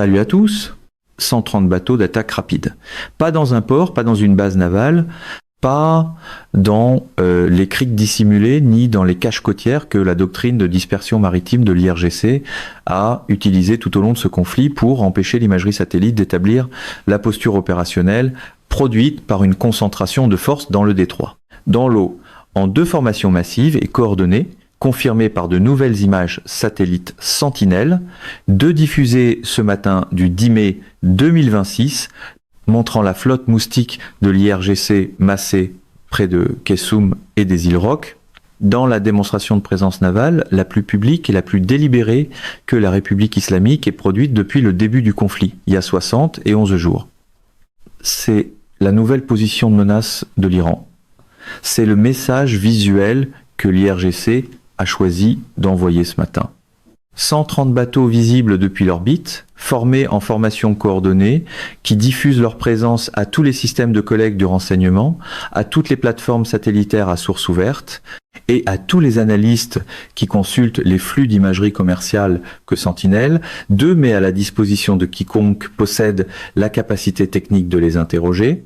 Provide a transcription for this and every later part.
Salut à tous. 130 bateaux d'attaque rapide. Pas dans un port, pas dans une base navale, pas dans les criques dissimulées, ni dans les caches côtières que la doctrine de dispersion maritime de l'IRGC a utilisé tout au long de ce conflit pour empêcher l'imagerie satellite d'établir la posture opérationnelle produite par une concentration de force dans le détroit. Dans l'eau, en 2 formations massives et coordonnées, confirmées par de nouvelles images satellites Sentinelle, 2 diffusées ce matin du 10 mai 2026, montrant la flotte moustique de l'IRGC massée près de Kessoum et des îles Roques, dans la démonstration de présence navale la plus publique et la plus délibérée que la République islamique ait produite depuis le début du conflit, il y a 60 et 11 jours. C'est la nouvelle position de menace de l'Iran. C'est le message visuel que l'IRGC a choisi d'envoyer ce matin. 130 bateaux visibles depuis l'orbite, formés en formation coordonnée, qui diffusent leur présence à tous les systèmes de collecte du renseignement, à toutes les plateformes satellitaires à source ouverte, et à tous les analystes qui consultent les flux d'imagerie commerciale que Sentinelle, met à la disposition de quiconque possède la capacité technique de les interroger.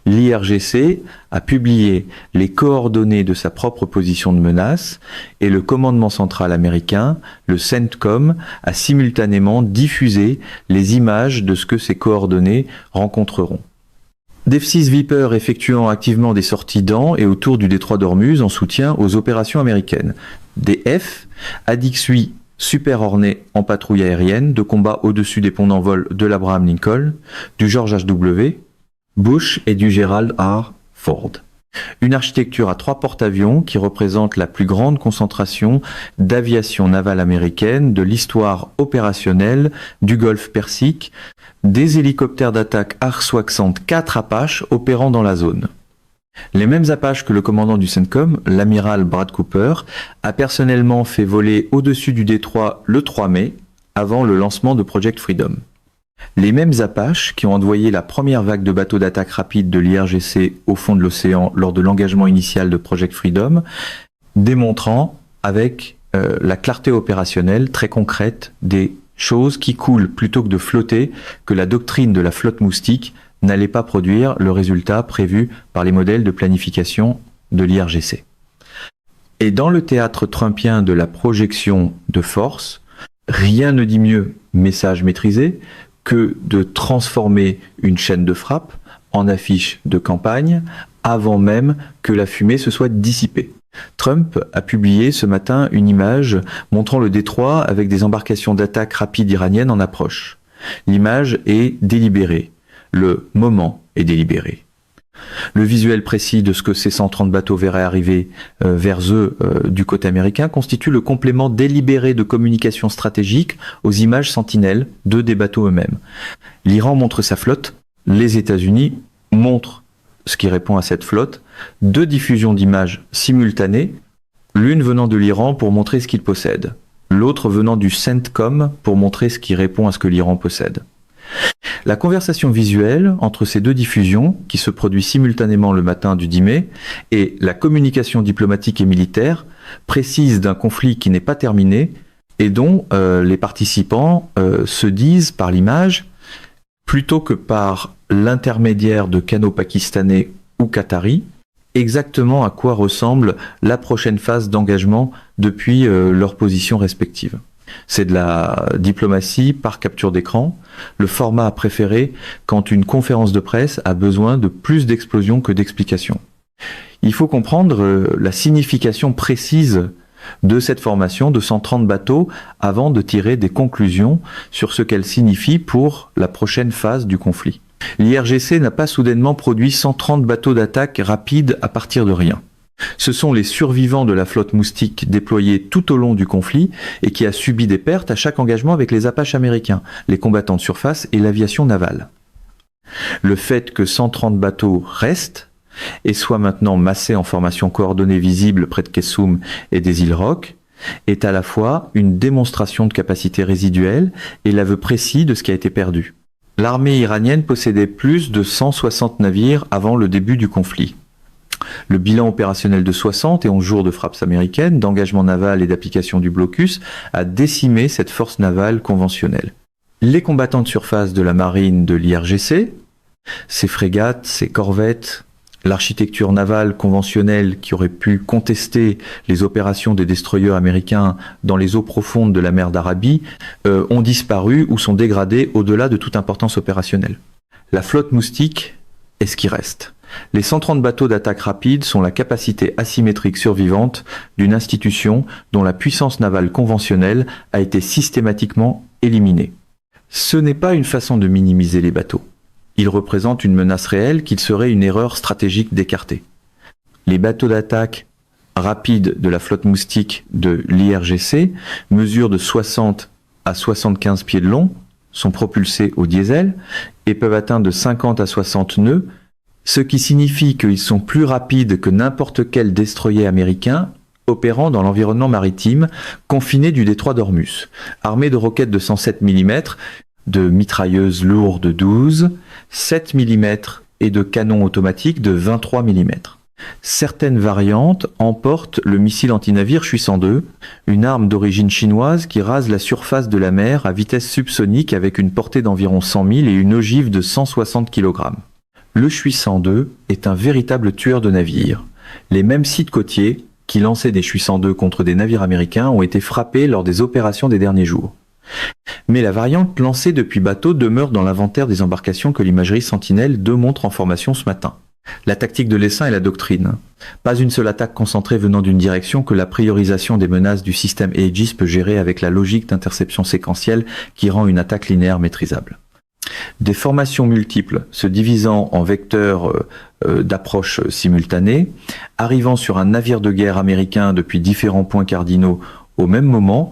L'IRGC a publié les coordonnées de sa propre position de menace et le commandement central américain, le CENTCOM, a simultanément diffusé les images de ce que ces coordonnées rencontreront. F-6 Viper effectuant activement des sorties dans et autour du détroit d'Ormuz en soutien aux opérations américaines. Des F, ADX-8 Super Hornet en patrouille aérienne de combat au-dessus des ponts d'envol de l'Abraham Lincoln, du George H.W. Bush et du Gerald R. Ford. Une architecture à 3 porte-avions qui représente la plus grande concentration d'aviation navale américaine de l'histoire opérationnelle du Golfe Persique, des hélicoptères d'attaque AH-64 Apache opérant dans la zone. Les mêmes Apaches que le commandant du CENTCOM, l'amiral Brad Cooper, a personnellement fait voler au-dessus du détroit le 3 mai, avant le lancement de Project Freedom. Les mêmes Apaches qui ont envoyé la première vague de bateaux d'attaque rapide de l'IRGC au fond de l'océan lors de l'engagement initial de Project Freedom, démontrant avec la clarté opérationnelle très concrète des choses qui coulent plutôt que de flotter, que la doctrine de la flotte moustique n'allait pas produire le résultat prévu par les modèles de planification de l'IRGC. Et dans le théâtre trumpien de la projection de force, rien ne dit mieux, message maîtrisé, que de transformer une chaîne de frappe en affiche de campagne avant même que la fumée se soit dissipée. Trump a publié ce matin une image montrant le détroit avec des embarcations d'attaque rapide iraniennes en approche. L'image est délibérée. Le moment est délibéré. Le visuel précis de ce que ces 130 bateaux verraient arriver vers eux du côté américain constitue le complément délibéré de communication stratégique aux images sentinelles des bateaux eux-mêmes. L'Iran montre sa flotte, les États-Unis montrent ce qui répond à cette flotte, 2 diffusions d'images simultanées, l'une venant de l'Iran pour montrer ce qu'il possède, l'autre venant du CENTCOM pour montrer ce qui répond à ce que l'Iran possède. La conversation visuelle entre ces 2 diffusions, qui se produit simultanément le matin du 10 mai, et la communication diplomatique et militaire, précise d'un conflit qui n'est pas terminé et dont les participants se disent par l'image, plutôt que par l'intermédiaire de canaux pakistanais ou qataris, exactement à quoi ressemble la prochaine phase d'engagement depuis leurs positions respectives. C'est de la diplomatie par capture d'écran, le format préféré quand une conférence de presse a besoin de plus d'explosions que d'explications. Il faut comprendre la signification précise de cette formation de 130 bateaux avant de tirer des conclusions sur ce qu'elle signifie pour la prochaine phase du conflit. L'IRGC n'a pas soudainement produit 130 bateaux d'attaque rapides à partir de rien. Ce sont les survivants de la flotte moustique déployée tout au long du conflit et qui a subi des pertes à chaque engagement avec les Apaches américains, les combattants de surface et l'aviation navale. Le fait que 130 bateaux restent et soient maintenant massés en formation coordonnée visible près de Kessoum et des îles Roques est à la fois une démonstration de capacité résiduelle et l'aveu précis de ce qui a été perdu. L'armée iranienne possédait plus de 160 navires avant le début du conflit. Le bilan opérationnel de 60 et 11 jours de frappes américaines, d'engagement naval et d'application du blocus a décimé cette force navale conventionnelle. les combattants de surface de la marine de l'IRGC, ces frégates, ces corvettes, l'architecture navale conventionnelle qui aurait pu contester les opérations des destroyers américains dans les eaux profondes de la mer d'Arabie, ont disparu ou sont dégradés au-delà de toute importance opérationnelle. La flotte Moustique est ce qui reste. Les 130 bateaux d'attaque rapide sont la capacité asymétrique survivante d'une institution dont la puissance navale conventionnelle a été systématiquement éliminée. Ce n'est pas une façon de minimiser les bateaux. Ils représentent une menace réelle qu'il serait une erreur stratégique d'écarter. Les bateaux d'attaque rapide de la flotte Moustique de l'IRGC mesurent de 60 à 75 pieds de long, sont propulsés au diesel et peuvent atteindre de 50 à 60 nœuds, ce qui signifie qu'ils sont plus rapides que n'importe quel destroyer américain opérant dans l'environnement maritime confiné du détroit d'Ormuz, armés de roquettes de 107 mm, de mitrailleuses lourdes 12, 7 mm et de canons automatiques de 23 mm. Certaines variantes emportent le missile antinavire Chui-102, une arme d'origine chinoise qui rase la surface de la mer à vitesse subsonique avec une portée d'environ 100 000 et une ogive de 160 kg. Le Chui-102 est un véritable tueur de navires. Les mêmes sites côtiers qui lançaient des Chui-102 contre des navires américains ont été frappés lors des opérations des derniers jours. Mais la variante lancée depuis bateau demeure dans l'inventaire des embarcations que l'imagerie Sentinelle-2 montre en formation ce matin. La tactique de l'essaim est la doctrine. Pas une seule attaque concentrée venant d'une direction que la priorisation des menaces du système Aegis peut gérer avec la logique d'interception séquentielle qui rend une attaque linéaire maîtrisable. Des formations multiples se divisant en vecteurs d'approche simultanés, arrivant sur un navire de guerre américain depuis différents points cardinaux au même moment,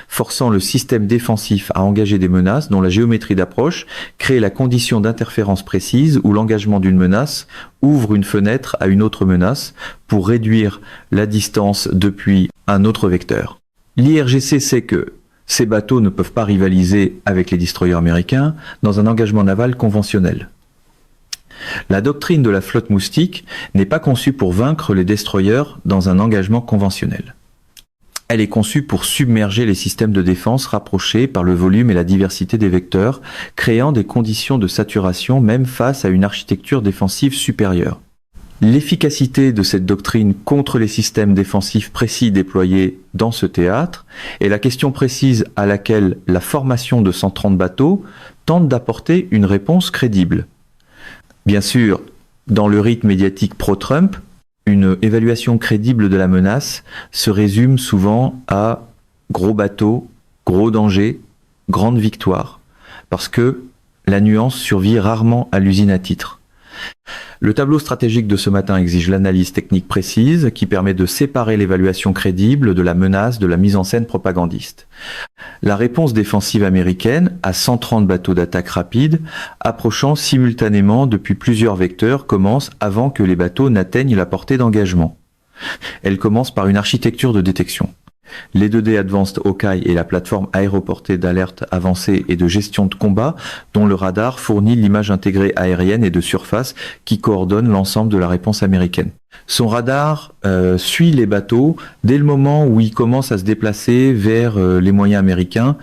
forçant le système défensif à engager des menaces dont la géométrie d'approche crée la condition d'interférence précise où l'engagement d'une menace ouvre une fenêtre à une autre menace pour réduire la distance depuis un autre vecteur. L'IRGC sait que ces bateaux ne peuvent pas rivaliser avec les destroyers américains dans un engagement naval conventionnel. La doctrine de la flotte Moustique n'est pas conçue pour vaincre les destroyers dans un engagement conventionnel. Elle est conçue pour submerger les systèmes de défense rapprochés par le volume et la diversité des vecteurs, créant des conditions de saturation même face à une architecture défensive supérieure. L'efficacité de cette doctrine contre les systèmes défensifs précis déployés dans ce théâtre est la question précise à laquelle la formation de 130 bateaux tente d'apporter une réponse crédible. Bien sûr, dans le rythme médiatique pro-Trump, une évaluation crédible de la menace se résume souvent à gros bateaux, gros danger, grande victoire, parce que la nuance survit rarement à l'usine à titre. Le tableau stratégique de ce matin exige l'analyse technique précise qui permet de séparer l'évaluation crédible de la menace de la mise en scène propagandiste. La réponse défensive américaine à 130 bateaux d'attaque rapide approchant simultanément depuis plusieurs vecteurs commence avant que les bateaux n'atteignent la portée d'engagement. Elle commence par une architecture de détection. Les 2D Advanced Hawkeye et la plateforme aéroportée d'alerte avancée et de gestion de combat dont le radar fournit l'image intégrée aérienne et de surface qui coordonne l'ensemble de la réponse américaine. Son radar suit les bateaux dès le moment où ils commencent à se déplacer vers les moyens américains,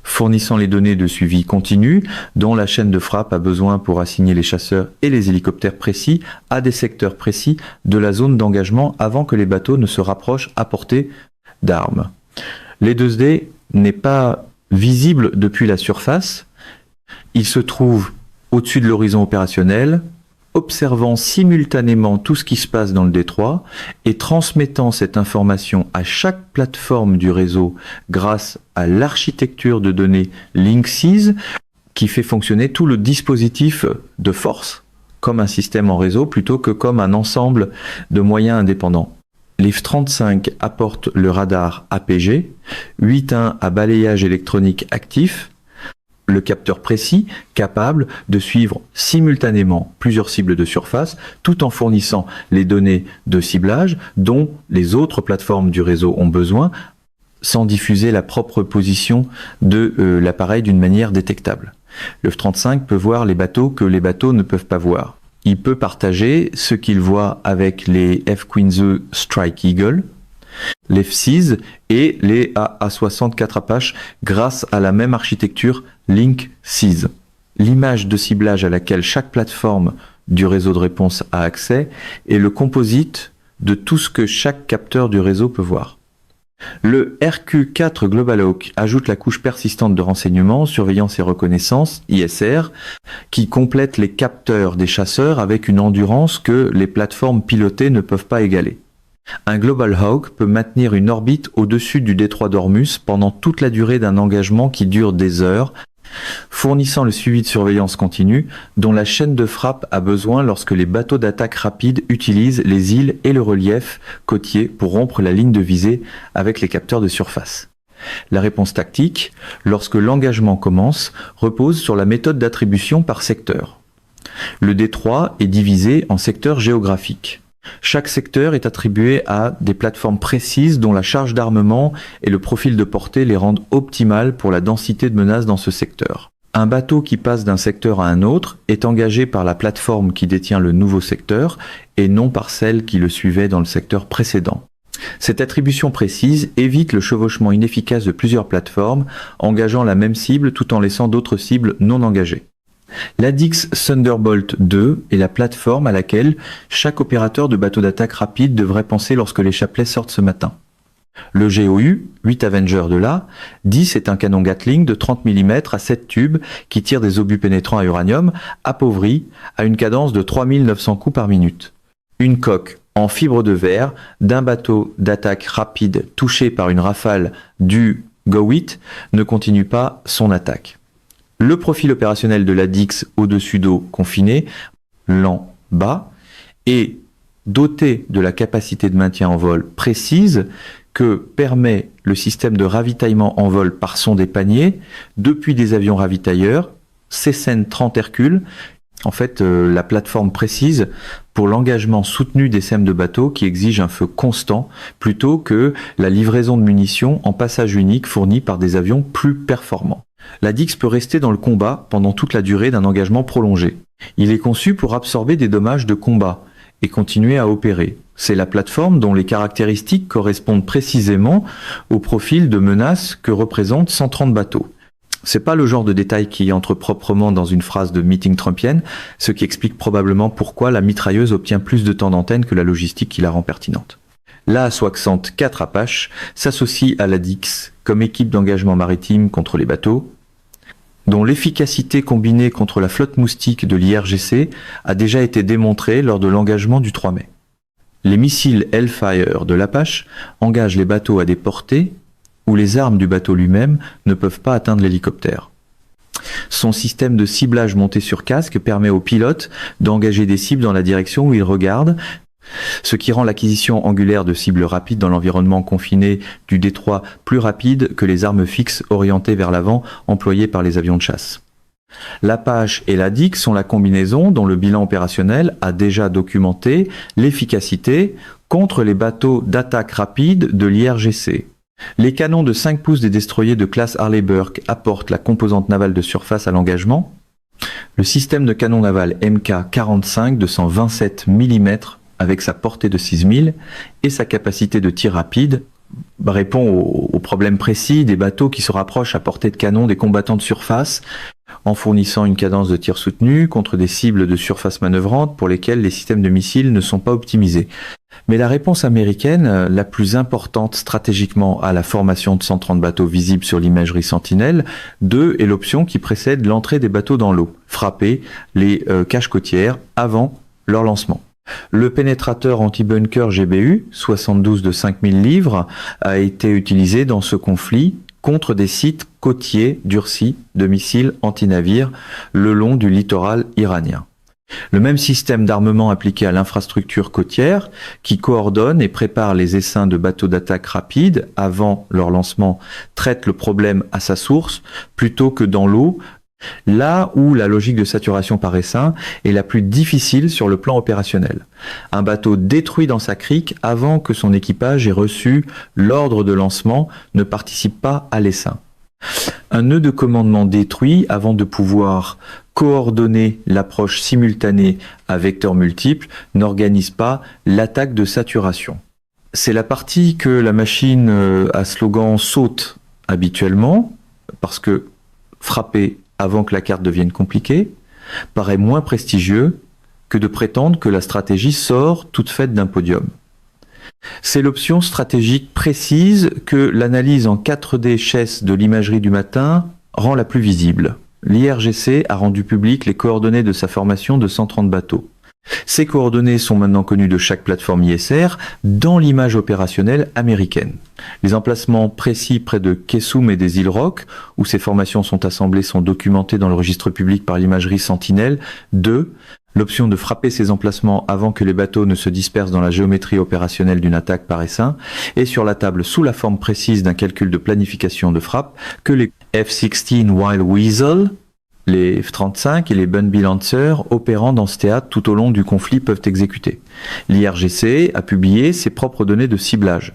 fournissant les données de suivi continu dont la chaîne de frappe a besoin pour assigner les chasseurs et les hélicoptères précis à des secteurs précis de la zone d'engagement avant que les bateaux ne se rapprochent à portée d'armes. Les 2D n'est pas visible depuis la surface. Il se trouve au-dessus de l'horizon opérationnel, observant simultanément tout ce qui se passe dans le détroit et transmettant cette information à chaque plateforme du réseau grâce à l'architecture de données Linksys qui fait fonctionner tout le dispositif de force comme un système en réseau plutôt que comme un ensemble de moyens indépendants. L'IF-35 apporte le radar APG, 8.1 à balayage électronique actif, le capteur précis capable de suivre simultanément plusieurs cibles de surface tout en fournissant les données de ciblage dont les autres plateformes du réseau ont besoin sans diffuser la propre position de l'appareil d'une manière détectable. Le F-35 peut voir les bateaux que les bateaux ne peuvent pas voir. Il peut partager ce qu'il voit avec les F-15E Strike Eagle, les F-6 et les AA-64 Apache grâce à la même architecture Link Seize, l'image de ciblage à laquelle chaque plateforme du réseau de réponse a accès est le composite de tout ce que chaque capteur du réseau peut voir. Le RQ4 Global Hawk ajoute la couche persistante de renseignement, surveillance et reconnaissance, ISR, qui complète les capteurs des chasseurs avec une endurance que les plateformes pilotées ne peuvent pas égaler. Un Global Hawk peut maintenir une orbite au-dessus du détroit d'Ormus pendant toute la durée d'un engagement qui dure des heures, fournissant le suivi de surveillance continue dont la chaîne de frappe a besoin lorsque les bateaux d'attaque rapide utilisent les îles et le relief côtier pour rompre la ligne de visée avec les capteurs de surface. La réponse tactique, lorsque l'engagement commence, repose sur la méthode d'attribution par secteur. Le détroit est divisé en secteurs géographiques. Chaque secteur est attribué à des plateformes précises dont la charge d'armement et le profil de portée les rendent optimales pour la densité de menaces dans ce secteur. Un bateau qui passe d'un secteur à un autre est engagé par la plateforme qui détient le nouveau secteur et non par celle qui le suivait dans le secteur précédent. Cette attribution précise évite le chevauchement inefficace de plusieurs plateformes, engageant la même cible tout en laissant d'autres cibles non engagées. L'Addix Thunderbolt 2 est la plateforme à laquelle chaque opérateur de bateau d'attaque rapide devrait penser lorsque les chapelets sortent ce matin. Le GOU, 8 Avenger de là, 10 est un canon Gatling de 30 mm à 7 tubes qui tire des obus pénétrants à uranium appauvris à une cadence de 3900 coups par minute. Une coque en fibre de verre d'un bateau d'attaque rapide touché par une rafale du GO8 ne continue pas son attaque. Le profil opérationnel de l'Addix au-dessus d'eau confiné, lent, bas, est doté de la capacité de maintien en vol précise que permet le système de ravitaillement en vol par son des paniers depuis des avions ravitailleurs, Cessna 30 Hercule, en fait la plateforme précise pour l'engagement soutenu des SEM de bateaux qui exige un feu constant plutôt que la livraison de munitions en passage unique fournie par des avions plus performants. L'Addix peut rester dans le combat pendant toute la durée d'un engagement prolongé. Il est conçu pour absorber des dommages de combat et continuer à opérer. C'est la plateforme dont les caractéristiques correspondent précisément au profil de menace que représentent 130 bateaux. C'est pas le genre de détail qui entre proprement dans une phrase de meeting trumpienne, ce qui explique probablement pourquoi la mitrailleuse obtient plus de temps d'antenne que la logistique qui la rend pertinente. La A-60 4 Apache s'associe à l'Addix comme équipe d'engagement maritime contre les bateaux, dont l'efficacité combinée contre la flotte moustique de l'IRGC a déjà été démontrée lors de l'engagement du 3 mai. Les missiles Hellfire de l'Apache engagent les bateaux à des portées où les armes du bateau lui-même ne peuvent pas atteindre l'hélicoptère. Son système de ciblage monté sur casque permet aux pilotes d'engager des cibles dans la direction où ils regardent, ce qui rend l'acquisition angulaire de cibles rapides dans l'environnement confiné du détroit plus rapide que les armes fixes orientées vers l'avant employées par les avions de chasse. L'Apache et l'Addix sont la combinaison dont le bilan opérationnel a déjà documenté l'efficacité contre les bateaux d'attaque rapide de l'IRGC. Les canons de 5 pouces des destroyers de classe Harley Burke apportent la composante navale de surface à l'engagement. Le système de canon naval MK-45 de 127 mm avec sa portée de 6000 et sa capacité de tir rapide répond aux problèmes précis des bateaux qui se rapprochent à portée de canon des combattants de surface en fournissant une cadence de tir soutenue contre des cibles de surface manœuvrante pour lesquelles les systèmes de missiles ne sont pas optimisés. Mais la réponse américaine, la plus importante stratégiquement à la formation de 130 bateaux visibles sur l'imagerie Sentinelle, 2 est l'option qui précède l'entrée des bateaux dans l'eau, frapper les caches côtières avant leur lancement. Le pénétrateur anti-bunker GBU, 72 de 5000 livres, a été utilisé dans ce conflit contre des sites côtiers durcis de missiles anti-navires le long du littoral iranien. Le même système d'armement appliqué à l'infrastructure côtière qui coordonne et prépare les essaims de bateaux d'attaque rapide avant leur lancement traite le problème à sa source plutôt que dans l'eau, là où la logique de saturation par essaim est la plus difficile sur le plan opérationnel. Un bateau détruit dans sa crique avant que son équipage ait reçu l'ordre de lancement ne participe pas à l'essaim. Un nœud de commandement détruit avant de pouvoir coordonner l'approche simultanée à vecteurs multiples n'organise pas l'attaque de saturation. C'est la partie que la machine à slogan saute habituellement parce que frapper avant que la carte devienne compliquée paraît moins prestigieux que de prétendre que la stratégie sort toute faite d'un podium. C'est l'option stratégique précise que l'analyse en 4D chess de l'imagerie du matin rend la plus visible. L'IRGC a rendu public les coordonnées de sa formation de 130 bateaux. Ces coordonnées sont maintenant connues de chaque plateforme ISR dans l'image opérationnelle américaine. Les emplacements précis près de Kessum et des îles Rock, où ces formations sont assemblées, sont documentés dans le registre public par l'imagerie Sentinelle. 2. L'option de frapper ces emplacements avant que les bateaux ne se dispersent dans la géométrie opérationnelle d'une attaque par essaim est sur la table sous la forme précise d'un calcul de planification de frappe que les F-16 Wild Weasel, les F-35 et les Bunby Lancer opérant dans ce théâtre tout au long du conflit peuvent exécuter. L'IRGC a publié ses propres données de ciblage.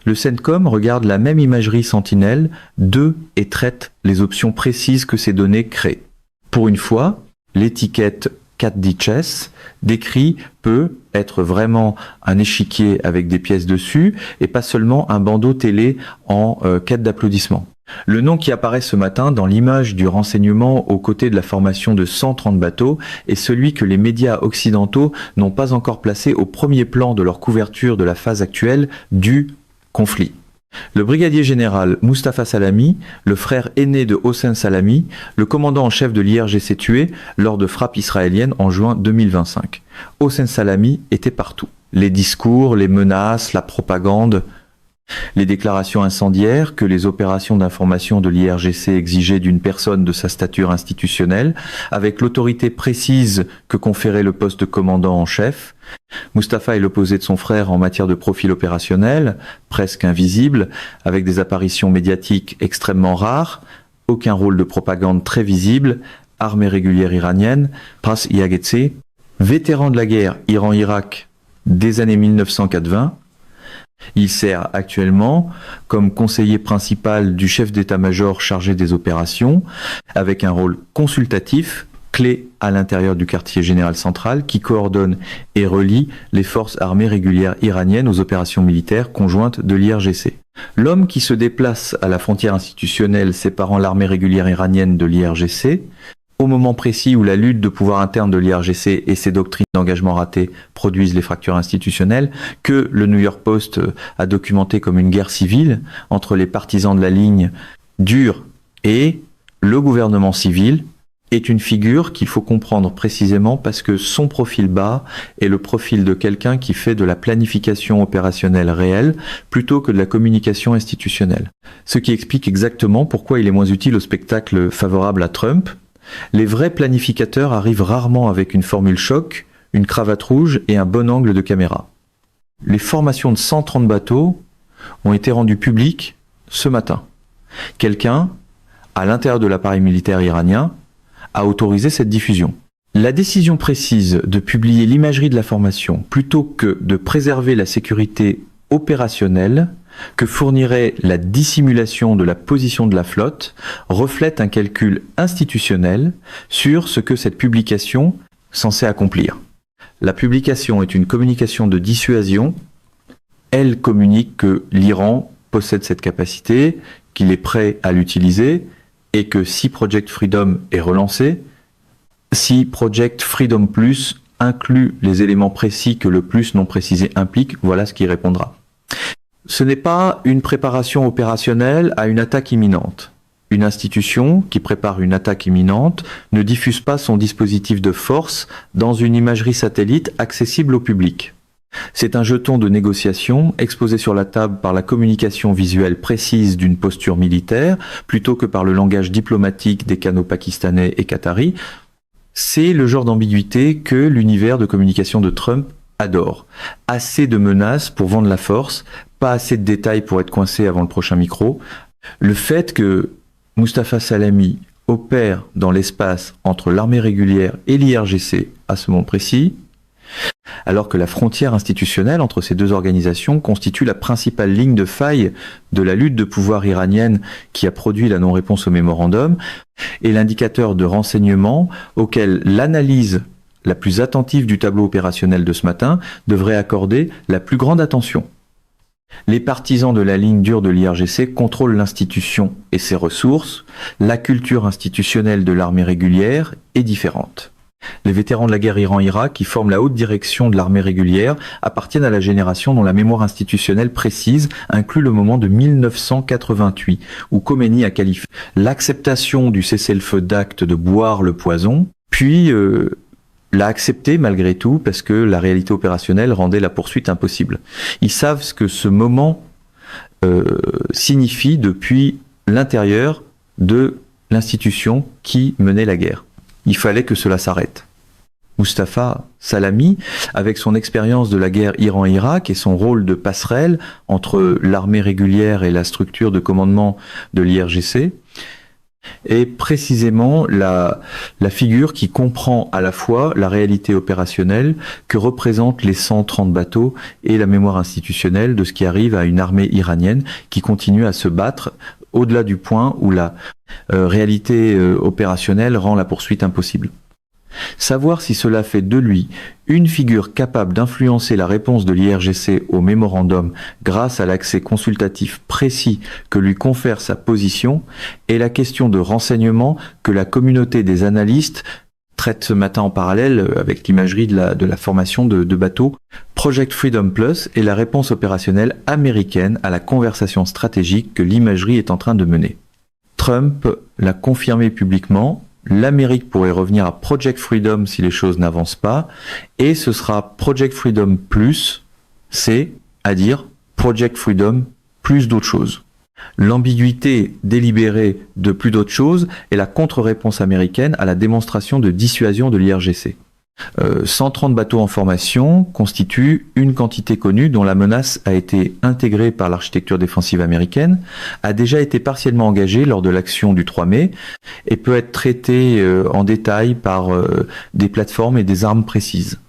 Le CENTCOM regarde la même imagerie Sentinelle 2 et traite les options précises que ces données créent. Pour une fois, l'étiquette 4D Chess décrit peut être vraiment un échiquier avec des pièces dessus et pas seulement un bandeau télé en quête d'applaudissements. Le nom qui apparaît ce matin dans l'image du renseignement aux côtés de la formation de 130 bateaux est celui que les médias occidentaux n'ont pas encore placé au premier plan de leur couverture de la phase actuelle du conflit. Le brigadier général Mustafa Salami, le frère aîné de Hossein Salami, le commandant en chef de l'IRGC tué lors de frappes israéliennes en juin 2025. Hossein Salami était partout. Les discours, les menaces, la propagande, les déclarations incendiaires que les opérations d'information de l'IRGC exigeaient d'une personne de sa stature institutionnelle, avec l'autorité précise que conférait le poste de commandant en chef. Mustafa est l'opposé de son frère en matière de profil opérationnel, presque invisible, avec des apparitions médiatiques extrêmement rares, aucun rôle de propagande très visible, armée régulière iranienne, Pras Yagetsi, vétéran de la guerre Iran-Irak des années 1980, il sert actuellement comme conseiller principal du chef d'état-major chargé des opérations, avec un rôle consultatif, clé à l'intérieur du quartier général central, qui coordonne et relie les forces armées régulières iraniennes aux opérations militaires conjointes de l'IRGC. L'homme qui se déplace à la frontière institutionnelle séparant l'armée régulière iranienne de l'IRGC, au moment précis où la lutte de pouvoir interne de l'IRGC et ses doctrines d'engagement ratées produisent les fractures institutionnelles, que le New York Post a documenté comme une guerre civile entre les partisans de la ligne dure et le gouvernement civil, est une figure qu'il faut comprendre précisément parce que son profil bas est le profil de quelqu'un qui fait de la planification opérationnelle réelle plutôt que de la communication institutionnelle. Ce qui explique exactement pourquoi il est moins utile au spectacle favorable à Trump. Les vrais planificateurs arrivent rarement avec une formule choc, une cravate rouge et un bon angle de caméra. Les formations de 130 bateaux ont été rendues publiques ce matin. Quelqu'un, à l'intérieur de l'appareil militaire iranien, a autorisé cette diffusion. La décision précise de publier l'imagerie de la formation plutôt que de préserver la sécurité opérationnelle que fournirait la dissimulation de la position de la flotte reflète un calcul institutionnel sur ce que cette publication est censée accomplir. La publication est une communication de dissuasion. Elle communique que l'Iran possède cette capacité, qu'il est prêt à l'utiliser et que si Project Freedom est relancé, si Project Freedom Plus inclut les éléments précis que le plus non précisé implique, voilà ce qui répondra. Ce n'est pas une préparation opérationnelle à une attaque imminente. Une institution qui prépare une attaque imminente ne diffuse pas son dispositif de force dans une imagerie satellite accessible au public. C'est un jeton de négociation exposé sur la table par la communication visuelle précise d'une posture militaire plutôt que par le langage diplomatique des canaux pakistanais et qataris. C'est le genre d'ambiguïté que l'univers de communication de Trump adore. Assez de menaces pour vendre la force, pas assez de détails pour être coincé avant le prochain micro. Le fait que Mustafa Salami opère dans l'espace entre l'armée régulière et l'IRGC à ce moment précis, alors que la frontière institutionnelle entre ces deux organisations constitue la principale ligne de faille de la lutte de pouvoir iranienne qui a produit la non-réponse au mémorandum, et l'indicateur de renseignement auquel l'analyse la plus attentive du tableau opérationnel de ce matin devrait accorder la plus grande attention. Les partisans de la ligne dure de l'IRGC contrôlent l'institution et ses ressources. La culture institutionnelle de l'armée régulière est différente. Les vétérans de la guerre Iran-Irak, qui forment la haute direction de l'armée régulière, appartiennent à la génération dont la mémoire institutionnelle précise inclut le moment de 1988, où Khomeini a qualifié l'acceptation du cessez-le-feu d'acte de boire le poison, puis l'a accepté malgré tout parce que la réalité opérationnelle rendait la poursuite impossible. Ils savent ce que ce moment signifie depuis l'intérieur de l'institution qui menait la guerre. Il fallait que cela s'arrête. Mustafa Salami, avec son expérience de la guerre Iran-Irak et son rôle de passerelle entre l'armée régulière et la structure de commandement de l'IRGC, est précisément la figure qui comprend à la fois la réalité opérationnelle que représentent les 130 bateaux et la mémoire institutionnelle de ce qui arrive à une armée iranienne qui continue à se battre au-delà du point où la réalité opérationnelle rend la poursuite impossible. Savoir si cela fait de lui une figure capable d'influencer la réponse de l'IRGC au mémorandum grâce à l'accès consultatif précis que lui confère sa position est la question de renseignement que la communauté des analystes traite ce matin en parallèle avec l'imagerie de la formation de bateaux. Project Freedom Plus est la réponse opérationnelle américaine à la conversation stratégique que l'imagerie est en train de mener. Trump l'a confirmé publiquement. L'Amérique pourrait revenir à Project Freedom si les choses n'avancent pas, et ce sera Project Freedom Plus, c'est-à-dire Project Freedom plus d'autres choses. L'ambiguïté délibérée de plus d'autres choses est la contre-réponse américaine à la démonstration de dissuasion de l'IRGC. 130 bateaux en formation constituent une quantité connue dont la menace a été intégrée par l'architecture défensive américaine, a déjà été partiellement engagée lors de l'action du 3 mai et peut être traitée en détail par des plateformes et des armes précises.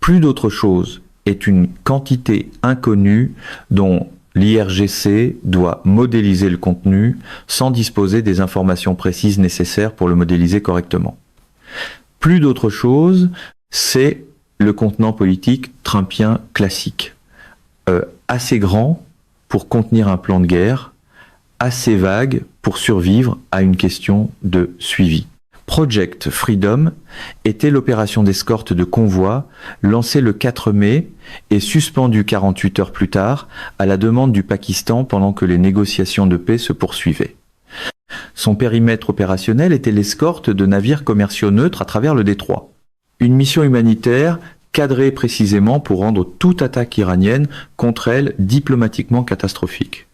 Plus d'autre chose est une quantité inconnue dont l'IRGC doit modéliser le contenu sans disposer des informations précises nécessaires pour le modéliser correctement. Plus d'autre chose, c'est le contenant politique trumpien classique. Assez grand pour contenir un plan de guerre, assez vague pour survivre à une question de suivi. Project Freedom était l'opération d'escorte de convoi lancée le 4 mai et suspendue 48 heures plus tard à la demande du Pakistan pendant que les négociations de paix se poursuivaient. Son périmètre opérationnel était l'escorte de navires commerciaux neutres à travers le détroit. Une mission humanitaire cadrée précisément pour rendre toute attaque iranienne contre elle diplomatiquement catastrophique.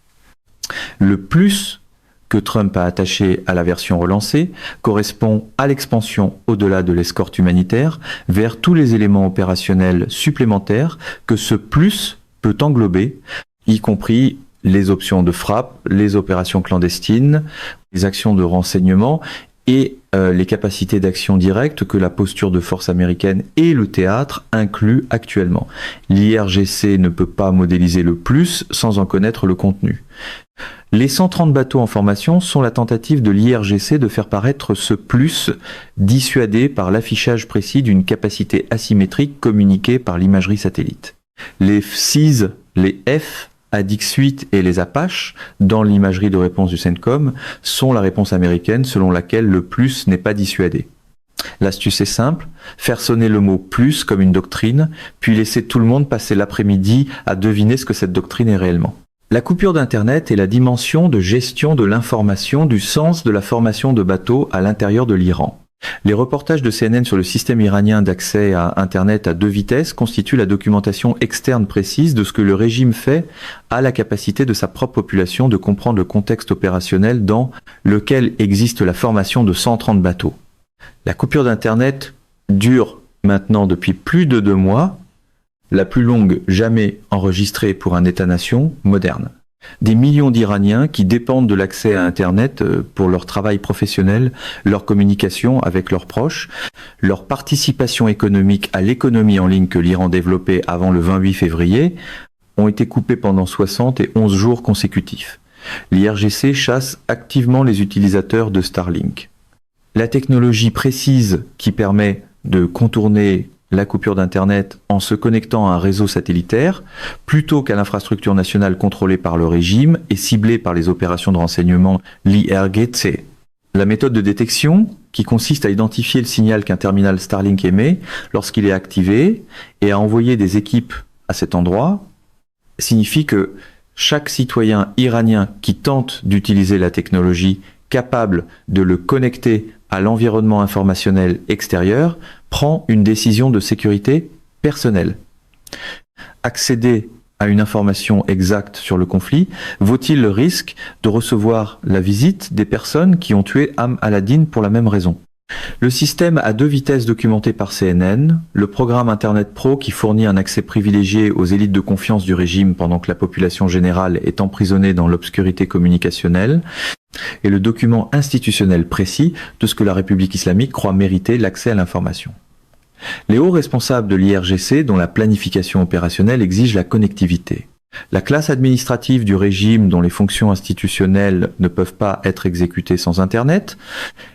Le plus que Trump a attaché à la version relancée correspond à l'expansion au-delà de l'escorte humanitaire vers tous les éléments opérationnels supplémentaires que ce plus peut englober, y compris les options de frappe, les opérations clandestines, les actions de renseignement et les capacités d'action directe que la posture de force américaine et le théâtre incluent actuellement. L'IRGC ne peut pas modéliser le plus sans en connaître le contenu. Les 130 bateaux en formation sont la tentative de l'IRGC de faire paraître ce plus dissuadé par l'affichage précis d'une capacité asymétrique communiquée par l'imagerie satellite. Les FSIS, les F, ADIX 8 et les Apaches, dans l'imagerie de réponse du CENTCOM, sont la réponse américaine selon laquelle le plus n'est pas dissuadé. L'astuce est simple, faire sonner le mot plus comme une doctrine, puis laisser tout le monde passer l'après-midi à deviner ce que cette doctrine est réellement. La coupure d'Internet est la dimension de gestion de l'information du sens de la formation de bateaux à l'intérieur de l'Iran. Les reportages de CNN sur le système iranien d'accès à Internet à 2 vitesses constituent la documentation externe précise de ce que le régime fait à la capacité de sa propre population de comprendre le contexte opérationnel dans lequel existe la formation de 130 bateaux. La coupure d'Internet dure maintenant depuis plus de 2 mois, la plus longue jamais enregistrée pour un État-nation moderne. Des millions d'Iraniens qui dépendent de l'accès à Internet pour leur travail professionnel, leur communication avec leurs proches, leur participation économique à l'économie en ligne que l'Iran développait avant le 28 février, ont été coupés pendant 60 et 11 jours consécutifs. L'IRGC chasse activement les utilisateurs de Starlink. La technologie précise qui permet de contourner la coupure d'Internet en se connectant à un réseau satellitaire plutôt qu'à l'infrastructure nationale contrôlée par le régime et ciblée par les opérations de renseignement l'IRGC. La méthode de détection, qui consiste à identifier le signal qu'un terminal Starlink émet lorsqu'il est activé et à envoyer des équipes à cet endroit, signifie que chaque citoyen iranien qui tente d'utiliser la technologie capable de le connecter à l'environnement informationnel extérieur prend une décision de sécurité personnelle. Accéder à une information exacte sur le conflit vaut-il le risque de recevoir la visite des personnes qui ont tué Am al-Adin pour la même raison? Le système à 2 vitesses documenté par CNN, le programme Internet Pro qui fournit un accès privilégié aux élites de confiance du régime pendant que la population générale est emprisonnée dans l'obscurité communicationnelle, et le document institutionnel précis de ce que la République islamique croit mériter l'accès à l'information. Les hauts responsables de l'IRGC, dont la planification opérationnelle exige la connectivité. La classe administrative du régime dont les fonctions institutionnelles ne peuvent pas être exécutées sans Internet.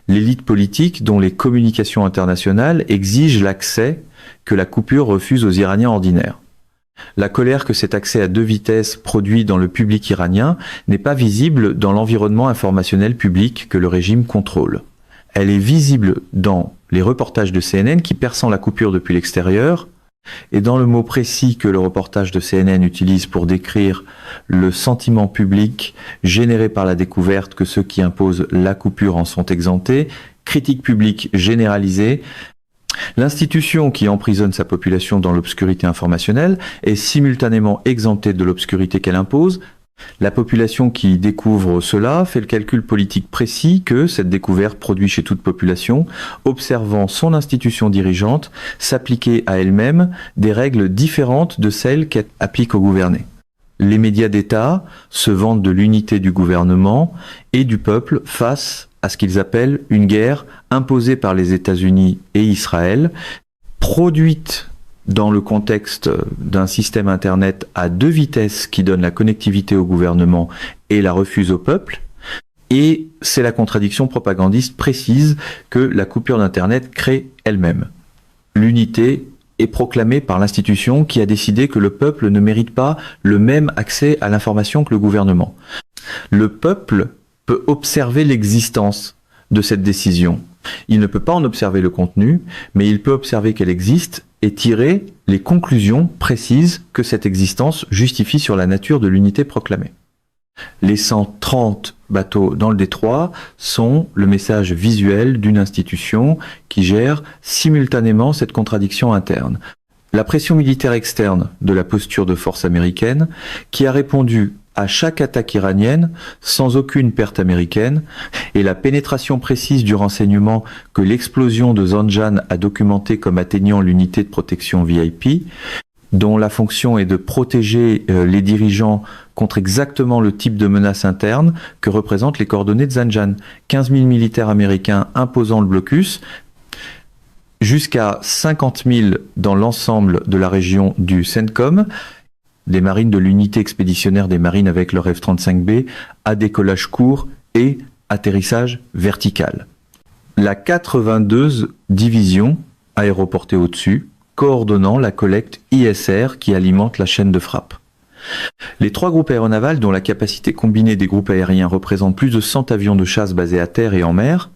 L'élite politique dont les communications internationales exigent l'accès que la coupure refuse aux Iraniens ordinaires. La colère que cet accès à 2 vitesses produit dans le public iranien n'est pas visible dans l'environnement informationnel public que le régime contrôle. Elle est visible dans les reportages de CNN qui perçant la coupure depuis l'extérieur, et dans le mot précis que le reportage de CNN utilise pour décrire le sentiment public généré par la découverte que ceux qui imposent la coupure en sont exemptés, critique publique généralisée, l'institution qui emprisonne sa population dans l'obscurité informationnelle est simultanément exemptée de l'obscurité qu'elle impose. La population qui découvre cela fait le calcul politique précis que cette découverte produit chez toute population, observant son institution dirigeante s'appliquer à elle-même des règles différentes de celles qu'elle applique aux gouvernés. Les médias d'État se vantent de l'unité du gouvernement et du peuple face à ce qu'ils appellent une guerre imposée par les États-Unis et Israël, produite dans le contexte d'un système Internet à 2 vitesses qui donne la connectivité au gouvernement et la refuse au peuple. Et c'est la contradiction propagandiste précise que la coupure d'Internet crée elle-même. L'unité est proclamée par l'institution qui a décidé que le peuple ne mérite pas le même accès à l'information que le gouvernement. Le peuple peut observer l'existence de cette décision. Il ne peut pas en observer le contenu, mais il peut observer qu'elle existe et tirer les conclusions précises que cette existence justifie sur la nature de l'unité proclamée. Les 130 bateaux dans le détroit sont le message visuel d'une institution qui gère simultanément cette contradiction interne. La pression militaire externe de la posture de force américaine qui a répondu à chaque attaque iranienne sans aucune perte américaine et la pénétration précise du renseignement que l'explosion de Zanjan a documenté comme atteignant l'unité de protection VIP, dont la fonction est de protéger les dirigeants contre exactement le type de menace interne que représentent les coordonnées de Zanjan. 15 000 militaires américains imposant le blocus, jusqu'à 50 000 dans l'ensemble de la région du CENTCOM, des marines de l'unité expéditionnaire des marines avec leur F-35B à décollage court et atterrissage vertical. La 82e division aéroportée au-dessus, coordonnant la collecte ISR qui alimente la chaîne de frappe. Les 3 groupes aéronavals, dont la capacité combinée des groupes aériens représente plus de 100 avions de chasse basés à terre et en mer,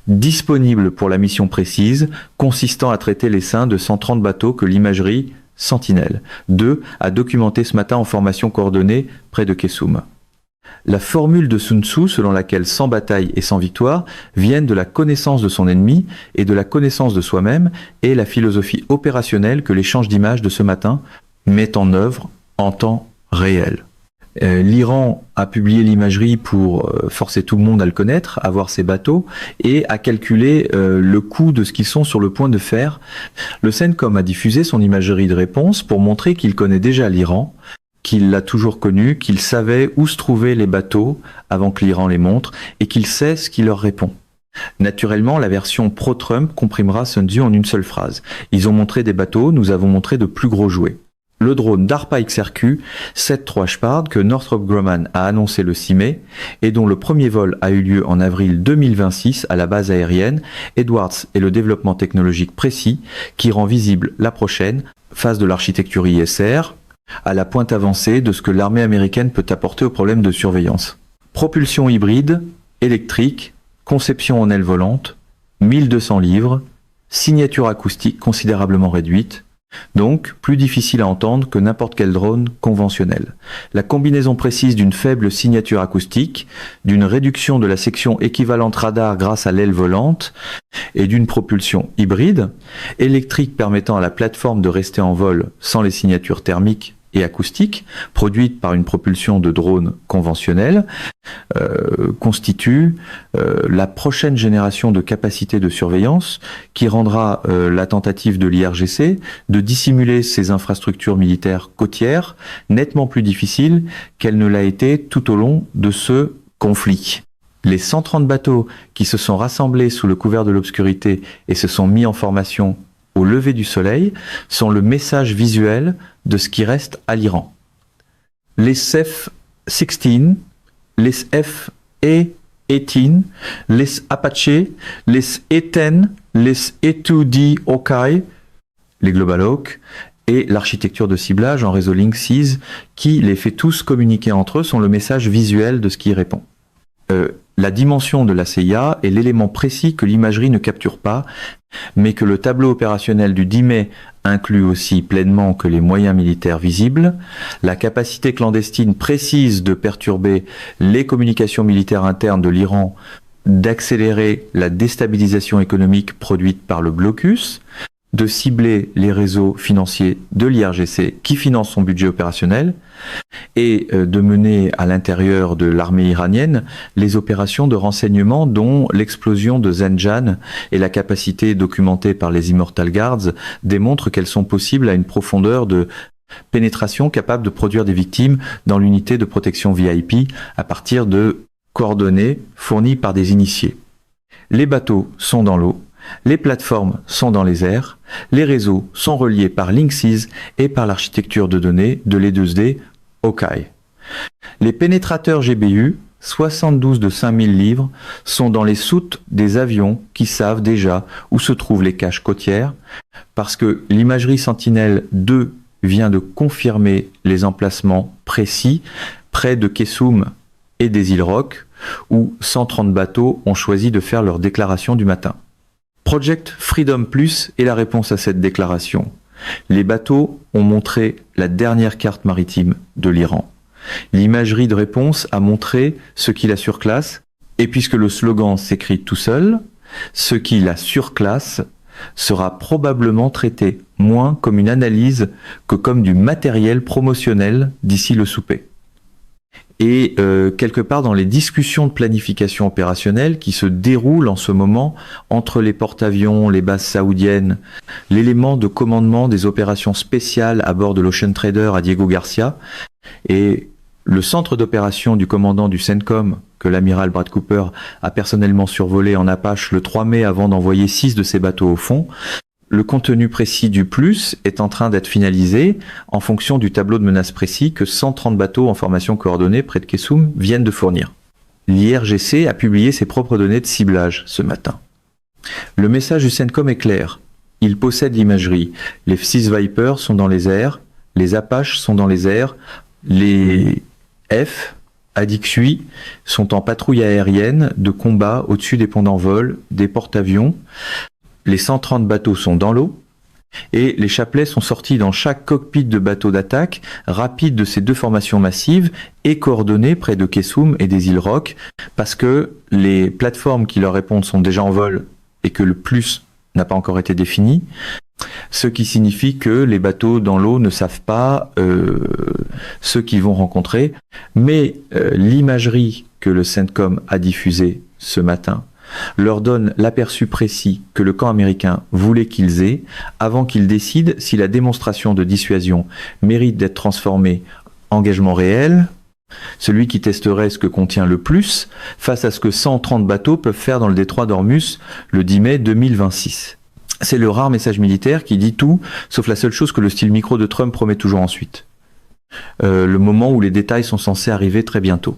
disponibles pour la mission précise, consistant à traiter les seins de 130 bateaux que l'imagerie Sentinelle 2 a documenté ce matin en formation coordonnée près de Kessoum. La formule de Sun Tzu selon laquelle 100 batailles et 100 victoires viennent de la connaissance de son ennemi et de la connaissance de soi-même est la philosophie opérationnelle que l'échange d'images de ce matin met en œuvre en temps réel. L'Iran a publié l'imagerie pour forcer tout le monde à le connaître, à voir ses bateaux, et à calculer le coût de ce qu'ils sont sur le point de faire. Le CENTCOM a diffusé son imagerie de réponse pour montrer qu'il connaît déjà l'Iran, qu'il l'a toujours connu, qu'il savait où se trouvaient les bateaux avant que l'Iran les montre, et qu'il sait ce qui leur répond. Naturellement, la version pro-Trump comprimera Sun Tzu en une seule phrase. Ils ont montré des bateaux, nous avons montré de plus gros jouets. le drone DARPA XRQ 7-3 Shepard que Northrop Grumman a annoncé le 6 mai et dont le premier vol a eu lieu en avril 2026 à la base aérienne Edwards et le développement technologique précis qui rend visible la prochaine phase de l'architecture ISR à la pointe avancée de ce que l'armée américaine peut apporter aux problèmes de surveillance. Propulsion hybride, électrique, conception en aile volante, 1200 livres, signature acoustique considérablement réduite, donc plus difficile à entendre que n'importe quel drone conventionnel. La combinaison précise d'une faible signature acoustique, d'une réduction de la section équivalente radar grâce à l'aile volante et d'une propulsion hybride, électrique permettant à la plateforme de rester en vol sans les signatures thermiques et acoustiques, produites par une propulsion de drone conventionnelle, constitue la prochaine génération de capacités de surveillance qui rendra la tentative de l'IRGC de dissimuler ses infrastructures militaires côtières nettement plus difficile qu'elle ne l'a été tout au long de ce conflit. Les 130 bateaux qui se sont rassemblés sous le couvert de l'obscurité et se sont mis en formation au lever du soleil sont le message visuel de ce qui reste à l'Iran. Les F-16, les F-A-18, les Apache, les E-10, les E-2D Hawkeye, les Global Hawk et l'architecture de ciblage en réseau Link 6 qui les fait tous communiquer entre eux sont le message visuel de ce qui y répond. La dimension de la CIA est l'élément précis que l'imagerie ne capture pas, mais que le tableau opérationnel du 10 mai inclut aussi pleinement que les moyens militaires visibles, la capacité clandestine précise de perturber les communications militaires internes de l'Iran, d'accélérer la déstabilisation économique produite par le blocus, de cibler les réseaux financiers de l'IRGC qui financent son budget opérationnel et de mener à l'intérieur de l'armée iranienne les opérations de renseignement dont l'explosion de Zenjan et la capacité documentée par les Immortal Guards démontrent qu'elles sont possibles à une profondeur de pénétration capable de produire des victimes dans l'unité de protection VIP à partir de coordonnées fournies par des initiés. Les bateaux sont dans l'eau. Les plateformes sont dans les airs, les réseaux sont reliés par Linksys et par l'architecture de données de l'E2D Hawkeye. Les pénétrateurs GBU, 72 de 5000 livres, sont dans les soutes des avions qui savent déjà où se trouvent les caches côtières, parce que l'imagerie Sentinelle-2 vient de confirmer les emplacements précis près de Kessoum et des îles Rock, où 130 bateaux ont choisi de faire leur déclaration du matin. Project Freedom Plus est la réponse à cette déclaration. Les bateaux ont montré la dernière carte maritime de l'Iran. L'imagerie de réponse a montré ce qui la surclasse, et puisque le slogan s'écrit tout seul, ce qui la surclasse sera probablement traité moins comme une analyse que comme du matériel promotionnel d'ici le souper. Et quelque part dans les discussions de planification opérationnelle qui se déroulent en ce moment entre les porte-avions, les bases saoudiennes, l'élément de commandement des opérations spéciales à bord de l'Ocean Trader à Diego Garcia et le centre d'opération du commandant du CENTCOM que l'amiral Brad Cooper a personnellement survolé en Apache le 3 mai avant d'envoyer 6 de ses bateaux au fond. Le contenu précis du plus est en train d'être finalisé en fonction du tableau de menaces précis que 130 bateaux en formation coordonnée près de Kessoum viennent de fournir. L'IRGC a publié ses propres données de ciblage ce matin. Le message du CENTCOM est clair. Il possède l'imagerie. Les F-6 Viper sont dans les airs, les Apaches sont dans les airs, les F, Adixui, sont en patrouille aérienne de combat au-dessus des ponts d'envol, des porte-avions. Les 130 bateaux sont dans l'eau et les chapelets sont sortis dans chaque cockpit de bateau d'attaque rapide de ces deux formations massives et coordonnés près de Kessoum et des îles Rock parce que les plateformes qui leur répondent sont déjà en vol et que le plus n'a pas encore été défini, ce qui signifie que les bateaux dans l'eau ne savent pas ce qu'ils vont rencontrer, mais l'imagerie que le CENTCOM a diffusée ce matin leur donne l'aperçu précis que le camp américain voulait qu'ils aient avant qu'ils décident si la démonstration de dissuasion mérite d'être transformée en engagement réel, celui qui testerait ce que contient le plus, face à ce que 130 bateaux peuvent faire dans le détroit d'Ormuz le 10 mai 2026. C'est le rare message militaire qui dit tout, sauf la seule chose que le style micro de Trump promet toujours ensuite. Le moment où les détails sont censés arriver très bientôt.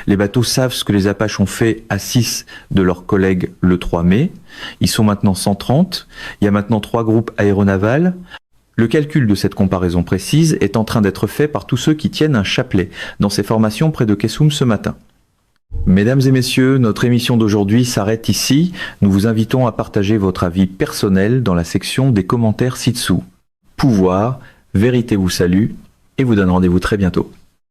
Les bateaux savent ce que les Apaches ont fait à 6 de leurs collègues le 3 mai. Ils sont maintenant 130. Il y a maintenant 3 groupes aéronavals. Le calcul de cette comparaison précise est en train d'être fait par tous ceux qui tiennent un chapelet dans ces formations près de Kessum ce matin. Mesdames et messieurs, notre émission d'aujourd'hui s'arrête ici. Nous vous invitons à partager votre avis personnel dans la section des commentaires ci-dessous. Pouvoir, vérité vous salue et vous donne rendez-vous très bientôt.